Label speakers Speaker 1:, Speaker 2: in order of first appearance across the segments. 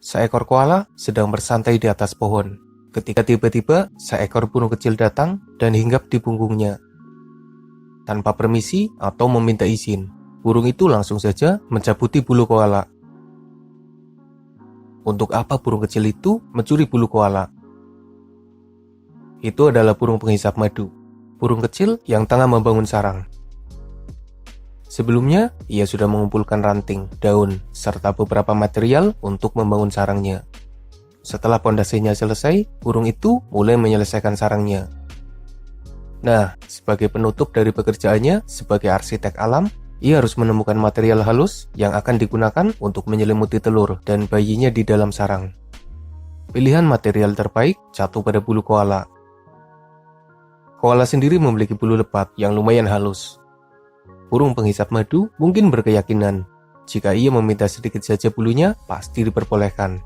Speaker 1: Seekor koala sedang bersantai di atas pohon. Ketika tiba-tiba seekor burung kecil datang dan hinggap di punggungnya. Tanpa permisi atau meminta izin, burung itu langsung saja mencabuti bulu koala. Untuk apa burung kecil itu mencuri bulu koala? Itu adalah burung penghisap madu. Burung kecil yang tengah membangun sarang. Sebelumnya, ia sudah mengumpulkan ranting, daun, serta beberapa material untuk membangun sarangnya. Setelah pondasinya selesai, burung itu mulai menyelesaikan sarangnya. Nah, sebagai penutup dari pekerjaannya sebagai arsitek alam, ia harus menemukan material halus yang akan digunakan untuk menyelimuti telur dan bayinya di dalam sarang. Pilihan material terbaik jatuh pada bulu koala. Koala sendiri memiliki bulu lebat yang lumayan halus. Burung penghisap madu mungkin berkeyakinan jika ia meminta sedikit saja bulunya pasti diperbolehkan.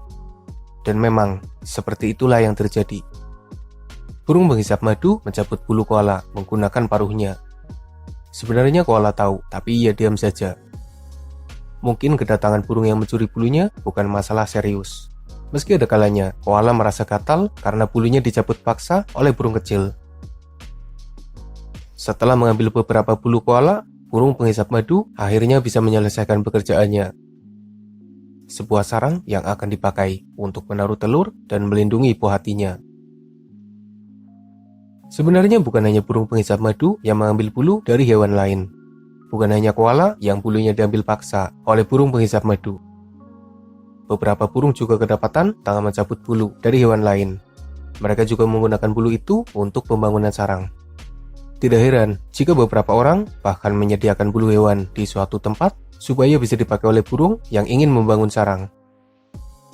Speaker 1: Dan memang, seperti itulah yang terjadi. Burung penghisap madu mencabut bulu koala menggunakan paruhnya. Sebenarnya koala tahu, tapi ia diam saja. Mungkin kedatangan burung yang mencuri bulunya bukan masalah serius. Meski ada kalanya, koala merasa gatal karena bulunya dicabut paksa oleh burung kecil. Setelah mengambil beberapa bulu koala, burung penghisap madu akhirnya bisa menyelesaikan pekerjaannya. Sebuah sarang yang akan dipakai untuk menaruh telur dan melindungi buah hatinya. Sebenarnya bukan hanya burung penghisap madu yang mengambil bulu dari hewan lain. Bukan hanya koala yang bulunya diambil paksa oleh burung penghisap madu. Beberapa burung juga kedapatan tengah mencabut bulu dari hewan lain. Mereka juga menggunakan bulu itu untuk pembangunan sarang. Tidak heran jika beberapa orang bahkan menyediakan bulu hewan di suatu tempat supaya bisa dipakai oleh burung yang ingin membangun sarang.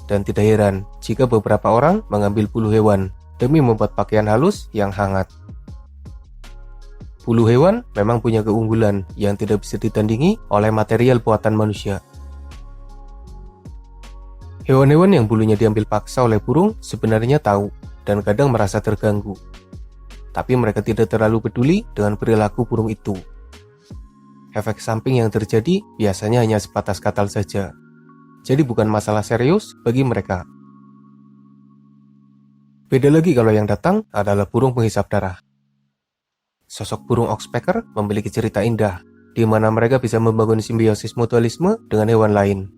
Speaker 1: Dan tidak heran jika beberapa orang mengambil bulu hewan demi membuat pakaian halus yang hangat. Bulu hewan memang punya keunggulan yang tidak bisa ditandingi oleh material buatan manusia. Hewan-hewan yang bulunya diambil paksa oleh burung sebenarnya tahu dan kadang merasa terganggu. Tapi mereka tidak terlalu peduli dengan perilaku burung itu. Efek samping yang terjadi biasanya hanya sebatas gatal saja. Jadi bukan masalah serius bagi mereka. Beda lagi kalau yang datang adalah burung penghisap darah. Sosok burung oxpecker memiliki cerita indah, di mana mereka bisa membangun simbiosis mutualisme dengan hewan lain.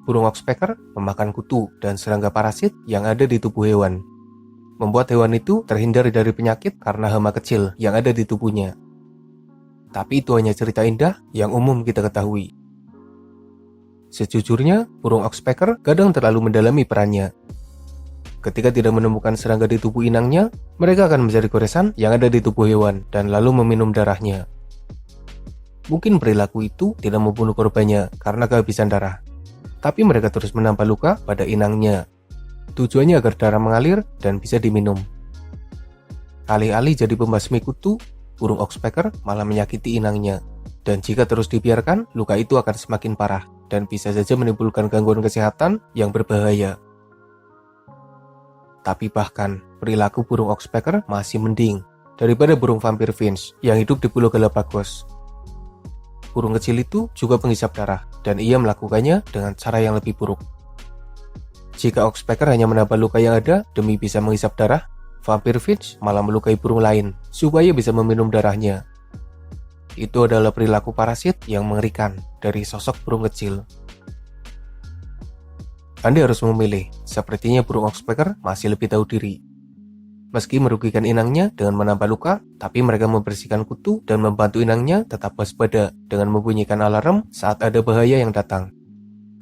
Speaker 1: Burung oxpecker memakan kutu dan serangga parasit yang ada di tubuh hewan. Membuat hewan itu terhindar dari penyakit karena hama kecil yang ada di tubuhnya. Tapi itu hanya cerita indah yang umum kita ketahui. Sejujurnya, burung oxpecker kadang terlalu mendalami perannya. Ketika tidak menemukan serangga di tubuh inangnya, mereka akan mencari goresan yang ada di tubuh hewan dan lalu meminum darahnya. Mungkin perilaku itu tidak membunuh korbannya karena kehabisan darah. Tapi mereka terus menambah luka pada inangnya. Tujuannya agar darah mengalir dan bisa diminum. Alih-alih jadi pembasmi kutu, burung oxpecker malah menyakiti inangnya. Dan jika terus dibiarkan, luka itu akan semakin parah dan bisa saja menimbulkan gangguan kesehatan yang berbahaya. Tapi bahkan, perilaku burung oxpecker masih mending daripada burung vampir finch yang hidup di Pulau Galapagos. Burung kecil itu juga penghisap darah dan ia melakukannya dengan cara yang lebih buruk. Jika oxpecker hanya menambah luka yang ada demi bisa menghisap darah, vampir finch malah melukai burung lain supaya bisa meminum darahnya. Itu adalah perilaku parasit yang mengerikan dari sosok burung kecil. Anda harus memilih, sepertinya burung oxpecker masih lebih tahu diri. Meski merugikan inangnya dengan menambah luka, tapi mereka membersihkan kutu dan membantu inangnya tetap waspada dengan membunyikan alarm saat ada bahaya yang datang.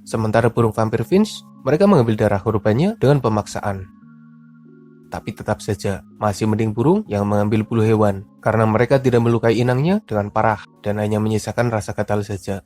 Speaker 1: Sementara burung vampir finch, mereka mengambil darah korbannya dengan pemaksaan. Tapi tetap saja, masih mending burung yang mengambil bulu hewan, karena mereka tidak melukai inangnya dengan parah dan hanya menyisakan rasa gatal saja.